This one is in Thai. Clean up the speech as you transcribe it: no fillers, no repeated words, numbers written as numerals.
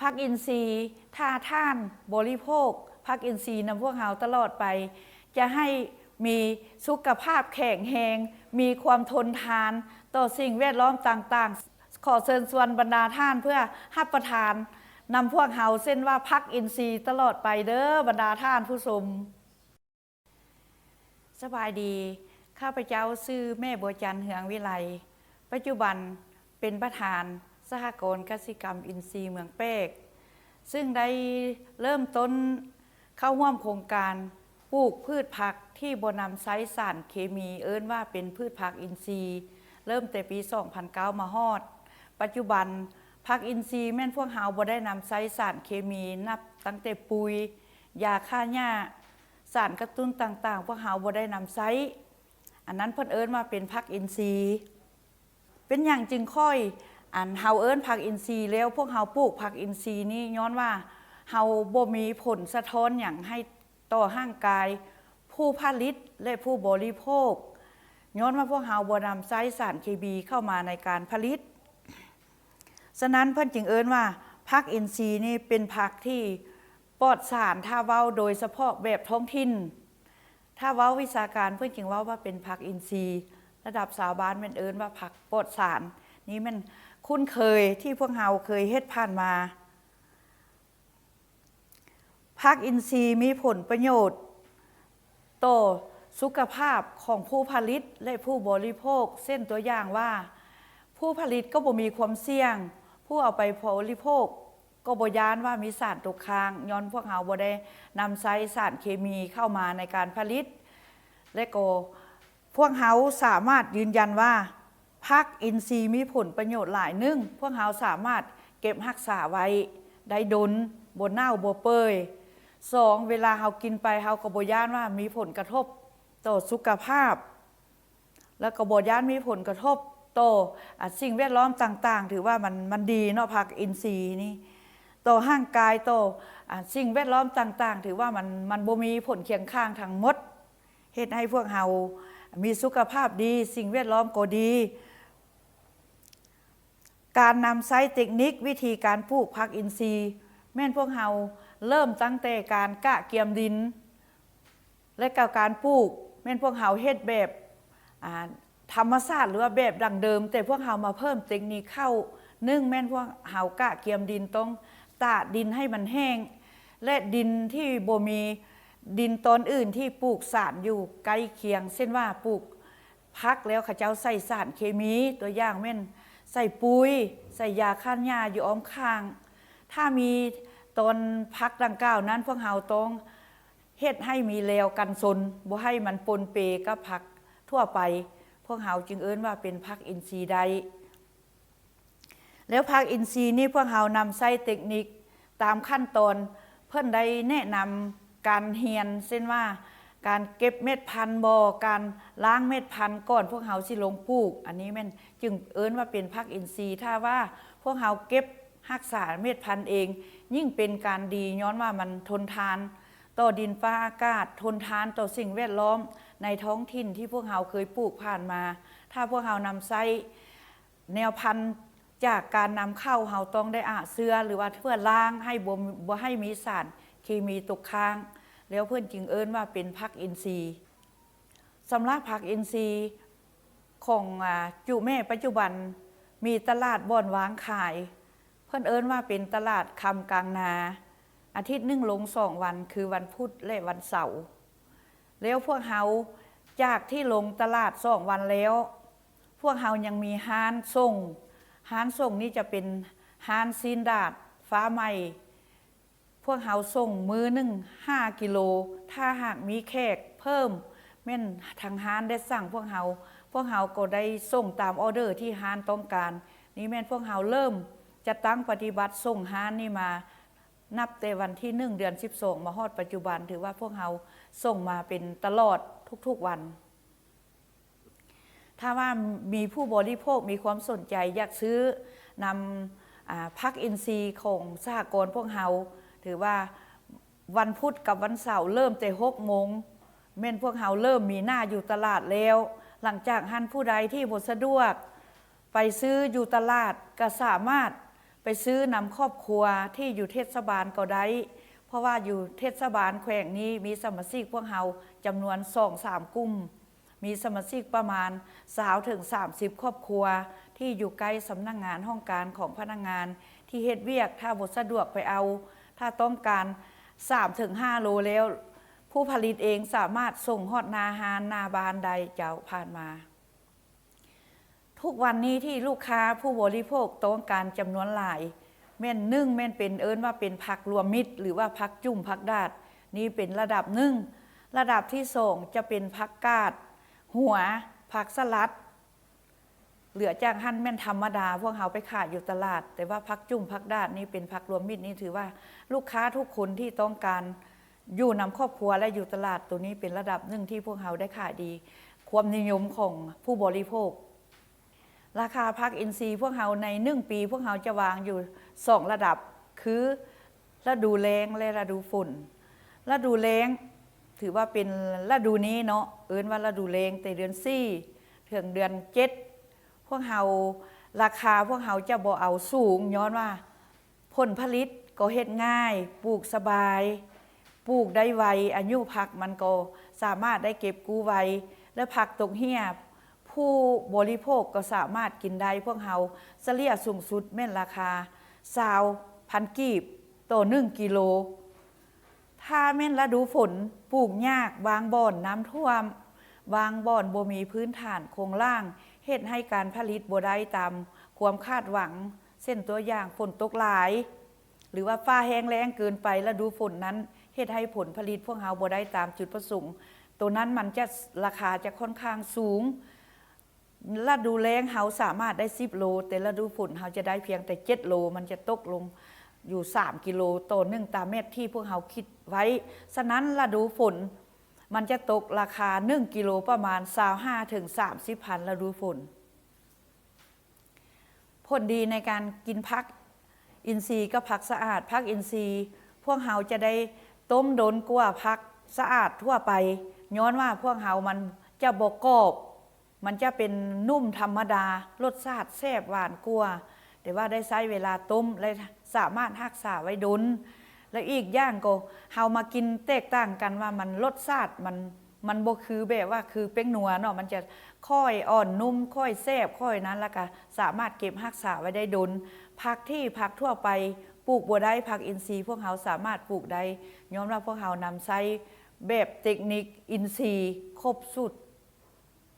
ผักอินทรีย์ถ้าท่านบริโภคผักอินทรีย์นำพวกเราตลอดไปจะให้มีสุขภาพแข็งแรงมีความทนทานต่อสิ่งแวดล้อมต่างๆขอเชิญชวนบรรดาท่านเพื่อรับประทานนำพวกเราเส้นว่าผักอินทรีย์ตลอดไปเด้อบรรดาท่านผู้ชมสบายดีข้าพเจ้าชื่อแม่บัวจันทร์เหืองวิไลปัจจุบันเป็นประธานสหกรณ์กสิกรรมอินทรีย์เมืองเป๊กซึ่งได้เริ่มต้นเข้าร่วมโครงการปลูกพืชผักที่บ่นำใช้สารเคมีเอิ้นว่าเป็นพืชผักอินทรีย์เริ่มแต่ปี 2009 มาฮอดปัจจุบันผักอินทรีย์แม่นพวกเฮาบ่ได้นำใช้สารเคมีนับตั้งแต่ปุ๋ยยาฆ่าหญ้าสารกระตุ้นต่างๆพวกเฮาบ่ได้นำใช้อันนั้นเพิ่นเอิ้นว่าเป็นผักอินทรีย์เป็นอย่างจึงค่อยเฮาเอิ้นผักอินทรีย์แล้วพวกเฮาปลูกผักอินทรีย์นี่ย้อนว่าเฮาบ่มีผลสะท้อนอย่างให้ต่อร่างกายผู้ผลิตและผู้บริโภคย้อนว่าพวกเฮาบ่นำใช้สารเคมีเข้ามาในการผลิตฉะนั้นเพิ่นจึงเอิ้นว่าผักอินทรีย์นี่เป็นผักที่ปลอดสารถ้าเว้าโดยเฉพาะแบบท้องถิ่นถ้าเว้าวิชาการเพิ่นจึงเว้าว่าเป็นผักอินทรีย์ระดับชาวบ้านแม่นเอิ้นว่าผักปลอดสารนี่มันคุ้นเคยที่พวกเฮาเคยเฮ็ดผ่านมาผักอินทรีย์มีผลประโยชน์ต่อสุขภาพของผู้ผลิตและผู้บริโภคเช่นตัวอย่างว่าผู้ผลิตก็บ่มีความเสี่ยงผู้เอาไปบริโภคก็บ่ย้านว่ามีสารตกค้างย้อนพวกเฮาบ่ได้นำใช้สารเคมีเข้ามาในการผลิตและก็พวกเฮาสามารถยืนยันว่าผักอินทรีย์มีผลประโยชน์หลายหนึ่งพวกเฮาสามารถเก็บรักษาไว้ได้ดนบ่เน่าบ่เปื่อย2เวลาเฮากินไปเฮาก็บ่ย้านว่ามีผลกระทบต่อสุขภาพแล้วก็บ่ย้านมีผลกระทบต่อสิ่งแวดล้อมต่างๆถือว่ามันดีเนาะผักอินทรีย์นี่ต่อร่างกายต่อสิ่งแวดล้อมต่างๆถือว่ามันบ่มีผลเคียงข้างทั้งหมดเฮ็ดให้พวกเฮามีสุขภาพดีสิ่งแวดล้อมก็ดีการนำใช้เทคนิควิธีการปลูกผักอินทรีย์แม่นพวกเฮาเริ่มตั้งแต่การกะเกียมดินและการปลูกแม่นพวกเฮาเฮ็ดแบบธรรมชาติหรือว่าแบบดั้งเดิมแต่พวกเฮามาเพิ่มเทคนิคเข้าแม่นพวกเฮากะเกียมดินต้องตากดินให้มันแห้งและดินที่บ่มีดินตอนอื่นที่ปลูกสารอยู่ใกล้เคียงเช่นว่าปลูกผักแล้วเขาเจ้าใส่สารเคมีตัวอย่างแม่นใส่ปุ๋ยใส่ยาฆ่าหญ้าอยู่อ้อมข้างถ้ามีตอนผักดังกล่าวนั้นพวกเฮาต้องเฮ็ดให้มีแลวกันซนบ่ให้มันปนเปกับผักทั่วไปพวกเฮาจึงเอิ้นว่าเป็นผักอินทรีย์ใดแล้วผักอินทรีย์นี่พวกเฮานำใช้เทคนิคตามขั้นตอนเพิ่นได้แนะนำการเรียนเช่นว่าการเก็บเม็ดพันธุ์บ่การล้างเม็ดพันธุ์ก่อนพวกเฮาสิลงปลูกอันนี้แม่นจึงเอิ้นว่าเป็นผักอินทรีย์ถ้าว่าพวกเฮาเก็บรักษาเม็ดพันธุ์เองยิ่งเป็นการดีย้อนว่ามันทนทานต่อดินฟ้าอากาศทนทานต่อสิ่งแวดล้อมในท้องถิ่นที่พวกเฮาเคยปลูกผ่านมาถ้าพวกเฮานำใช้แนวพันธุ์จากการนำเข้าเฮาต้องได้เสื้อหรือว่าเพื่อล้างให้บ่ให้มีสารเคมีตกค้างแล้วเพื่อนจึงเอิ้นว่าเป็นผักอินทรีย์สำหรับผักอินทรีย์ของจุแม่ปัจจุบันมีตลาดบ่อนวางขายเพื่อนเอิ้นว่าเป็นตลาดคำกลางนาอาทิตย์นึงลง2วันคือวันพุธและวันเสาร์แล้วพวกเฮาจากที่ลงตลาด2วันแล้วพวกเฮายังมีห้านส่งนี่จะเป็นห้านซีนดาดฟ้าใหม่พวกเฮาส่งมื้อนึง5 กิโลถ้าหากมีแขกเพิ่มแม่นทางห้านได้สั่งพวกเฮาก็ได้ส่งตามออเดอร์ที่ห้านต้องการนี่แม่นพวกเฮาเริ่มจะตั้งปฏิบัติส่งห้านนี่มานับแต่วันที่1 เดือน 12มาฮอดปัจจุบันถือว่าพวกเฮาส่งมาเป็นตลอดทุกๆวันถ้าว่ามีผู้บริโภคมีความสนใจอยากซื้อนำผักอินทรีย์ของสหกรณ์พวกเฮาถือว่าวันพุธกับวันเสาร์เริ่มแต่6 โมงแม่นพวกเฮาเริ่มมีหน้าอยู่ตลาดแล้วหลังจากหันผู้ใดที่บ่สะดวกไปซื้ออยู่ตลาดก็สามารถไป ไปซื้อนำครอบครัวที่อยู่เทศบาลก็ได้เพราะว่าอยู่เทศบาลแขวงนี้มีสมาชิกพวกเฮาจำนวน 2-3 กลุ่มมีสมาชิกประมาณ20-30 ครอบครัวที่อยู่ใกล้สำนักงานห้องการของพนักงานที่เฮ็ดเวียกถ้าบ่สะดวกไปเอาถ้าต้องการ 3-5 โลแล้วผู้ผลิตเองสามารถส่งฮอดนาฮานนาบานใดเจ้าผ่านมาทุกวันนี้ที่ลูกค้าผู้บริโภคต้องการจำนวนหลายแม่นนึ่งแม่นเป็นว่าเป็นผักรวมมิตรหรือว่าผักจุ่มผักดาดนี่เป็นระดับหนึ่งระดับที่สองจะเป็นผักกาดหัวผักสลัดเหลือจากหั่นแม่นธรรมดาพวกเราไปขายอยู่ตลาดแต่ว่าผักจุ่มผักดาดนี่เป็นผักรวมมิตรนี่ถือว่าลูกค้าทุกคนที่ต้องการอยู่นำครอบครัวและอยู่ตลาดตัวนี้เป็นระดับหนึ่งที่พวกเราได้ขายดีความนิยมของผู้บริโภคราคาผักอินทรีย์พวกเราใน1 ปีพวกเราจะวางอยู่2ระดับคือฤดูแล้งและฤดูฝนฤดูแล้งถือว่าเป็นฤดูนี้เนาะว่าฤดูแล้งแต่เดือน4ถึงเดือน7พวกเราราคาพวกเราจะบ่เอาสูงย้อนว่าผลผลิตก็เฮ็ดง่ายปลูกสบายปลูกได้ไวอายุผักมันก็สามารถได้เก็บกู้ไวและผักตกเหี่ยผู้บริโภคก็สามารถกินได้พวกเราเฉลี่ยสูงสุดแม่นราคา20,000 กีบต่อ1 กิโลถ้าแม่นฤดูฝนปลูกยากบางบ่อนน้ำท่วมบางบ่อนบ่มีพื้นฐานโครงล่างเฮ็ดให้การผลิตบ่ได้ตามความคาดหวังเช่นตัวอย่างฝนตกหลายหรือว่าฟ้าแห้งแล้งเกินไปฤดูฝนนั้นเฮ็ดให้ผลผลิตพวกเราบ่ได้ตามจุดประสงค์ตัวนั้นมันจะราคาจะค่อนข้างสูงฤดูแล้งเฮาสามารถได้10 โลแต่ฤดูฝนเฮาจะได้เพียงแต่7 โลมันจะตกลงอยู่3 กิโลต่อ1ตามเม็ดที่พวกเฮาคิดไว้ฉะนั้นฤดูฝนมันจะตกราคา1 กิโลประมาณ25-30 พันฤดูฝนผลดีในการกินผักอินทรีย์กับผักสะอาดผักอินทรีย์พวกเฮาจะได้ต้มโดนกว่าผักสะอาดทั่วไปย้อนว่าพวกเฮามันจะบ่กรอบมันจะเป็นนุ่มธรรมดารสชาติแซ่บหวานกว่าแต่ว่าได้ใช้เวลาต้มและสามารถรักษาไว้ดนและอีกอย่างก็เฮามากินแตกต่างกันว่ามันรสชาติมันบ่คือแบบว่าคือเป้งนัวเนาะมันจะค่อยอ่อนนุ่มค่อยแซ่บค่อยนั้นแล้วก็สามารถเก็บรักษาไว้ได้ดนผักที่ผักทั่วไปปลูกบ่ได้ผักอินทรีย์พวกเฮาสามารถปลูกได้ย้อนว่าพวกเฮานำใช้แบบเทคนิคอินทรีย์ครบสุด